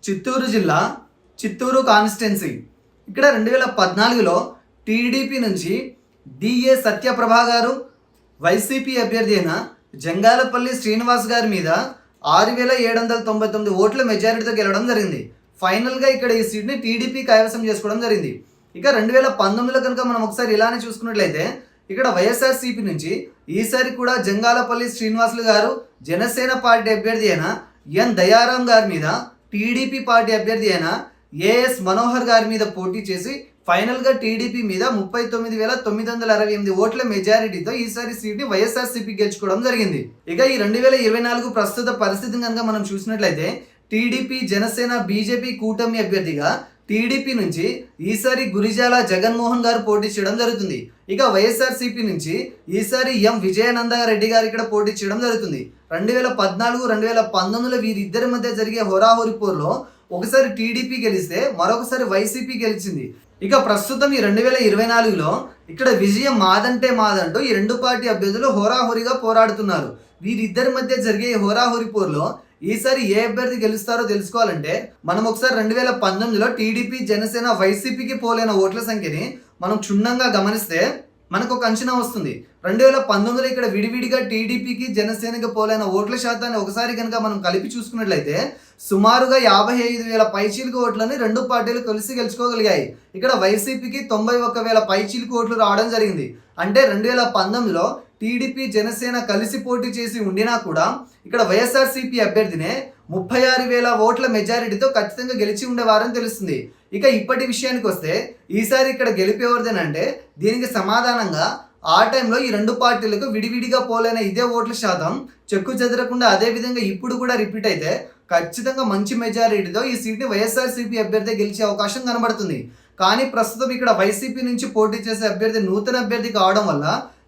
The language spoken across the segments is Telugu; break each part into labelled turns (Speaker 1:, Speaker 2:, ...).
Speaker 1: చిత్తూరు జిల్లా చిత్తూరు కాన్స్టిట్యున్సీ ఇక్కడ 2014లో టీడీపీ నుంచి డిఏ సత్యప్రభ గారు వైసీపీ అభ్యర్థి అయిన జంగాలపల్లి శ్రీనివాస్ గారి మీద 6,799 ఓట్ల మెజారిటీతో గెలవడం జరిగింది. ఫైనల్గా ఇక్కడ ఈ సీట్ని టీడీపీ కైవసం చేసుకోవడం జరిగింది. ఇక 2019లో కనుక మనం ఒకసారి ఇలానే చూసుకున్నట్లయితే ఇక్కడ వైఎస్ఆర్సీపీ నుంచి ఈసారి కూడా జంగాలపల్లి శ్రీనివాసులు గారు జనసేన పార్టీ అభ్యర్థి అయిన ఎన్ దయారాం గారి మీద టీడీపీ పార్టీ అభ్యర్థి అయిన ఏఎస్ మనోహర్ గారి మీద పోటీ చేసి ఫైనల్గా టీడీపీ మీద 39,968 ఓట్ల మెజారిటీతో ఈసారి సీట్ని వైఎస్ఆర్సీపీ గెలుచుకోవడం జరిగింది. ఇక ఈ 2024 ప్రస్తుత పరిస్థితిని కనుక మనం చూసినట్లయితే టీడీపీ జనసేన బీజేపీ కూటమి అభ్యర్థిగా టీడీపీ నుంచి ఈసారి గురిజాల జగన్మోహన్ గారు పోటీ చేయడం జరుగుతుంది. ఇక వైఎస్ఆర్సీపీ నుంచి ఈసారి ఎం విజయానంద రెడ్డి గారు ఇక్కడ పోటీ చేయడం జరుగుతుంది. 2014, 2019లో వీరిద్దరి మధ్య జరిగే హోరాహోరీ పోరులో ఒకసారి టీడీపీ గెలిస్తే మరొకసారి వైసీపీ గెలిచింది. ఇక ప్రస్తుతం ఈ 2024లో ఇక్కడ విజయం మాదంటే మాదంటూ ఈ రెండు పార్టీ అభ్యర్థులు హోరాహోరీగా పోరాడుతున్నారు. వీరిద్దరి మధ్య జరిగే హోరాహోరీ పోరులో ఈసారి ఏ అభ్యర్థి గెలుస్తారో తెలుసుకోవాలంటే మనం ఒకసారి 2019లో టీడీపీ జనసేన వైసీపీకి పోలైన ఓట్ల సంఖ్యని మనం క్షుణ్ణంగా గమనిస్తే మనకు ఒక అంచనా వస్తుంది. 2019లో ఇక్కడ విడివిడిగా టీడీపీకి జనసేనకి పోలైన ఓట్ల శాతాన్ని ఒకసారి కనుక మనం కలిపి చూసుకున్నట్లయితే సుమారుగా 55,000 పైచీలకు ఓట్లని రెండు పార్టీలు కలిసి గెలుచుకోగలిగాయి. ఇక్కడ వైసీపీకి 91,000 పైచీలకు ఓట్లు రావడం జరిగింది. అంటే 2019లో టీడీపీ జనసేన కలిసి పోటీ చేసి ఉండినా కూడా ఇక్కడ వైఎస్ఆర్సీపీ అభ్యర్థినే 36,000 ఓట్ల మెజారిటీతో ఖచ్చితంగా గెలిచి ఉండేవారని తెలుస్తుంది. ఇక ఇప్పటి విషయానికి వస్తే ఈసారి ఇక్కడ గెలిపేవరదేనంటే దీనికి సమాధానంగా ఆ టైంలో ఈ రెండు పార్టీలకు విడివిడిగా పోలైన ఇదే ఓట్ల శాతం చెక్కు చెదరకుండా అదే విధంగా ఇప్పుడు కూడా రిపీట్ అయితే ఖచ్చితంగా మంచి మెజారిటీతో ఈ సీట్ని వైఎస్ఆర్సీపీ అభ్యర్థి గెలిచే అవకాశం కనబడుతుంది. కానీ ప్రస్తుతం ఇక్కడ వైసీపీ నుంచి పోటీ చేసే అభ్యర్థి నూతన అభ్యర్థి కావడం వల్ల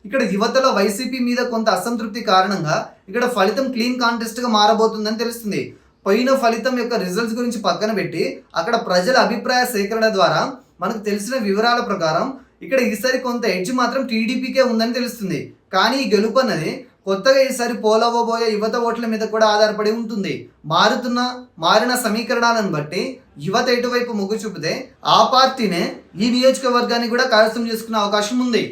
Speaker 1: ఇక్కడ యువతలో వైసీపీ మీద కొంత అసంతృప్తి కారణంగా ఇక్కడ ఫలితం క్లీన్ కాంటెస్ట్గా మారబోతుందని తెలుస్తుంది. పోయిన ఫలితం యొక్క రిజల్ట్స్ గురించి పక్కన పెట్టి అక్కడ ప్రజల అభిప్రాయ సేకరణ ద్వారా మనకు తెలిసిన వివరాల ప్రకారం ఇక్కడ ఈసారి కొంత ఎడ్జ్ మాత్రం టీడీపీకే ఉందని తెలుస్తుంది. కానీ ఈ గెలుపు అన్నది కొత్తగా ఈసారి పోలవబోయే యువత ఓట్ల మీద కూడా ఆధారపడి ఉంటుంది. మారిన సమీకరణాలను బట్టి యువత ఎటువైపు మొగ్గు చూపితే ఆ పార్టీనే ఈ నియోజకవర్గాన్ని కూడా కైవసం చేసుకునే అవకాశం ఉంది.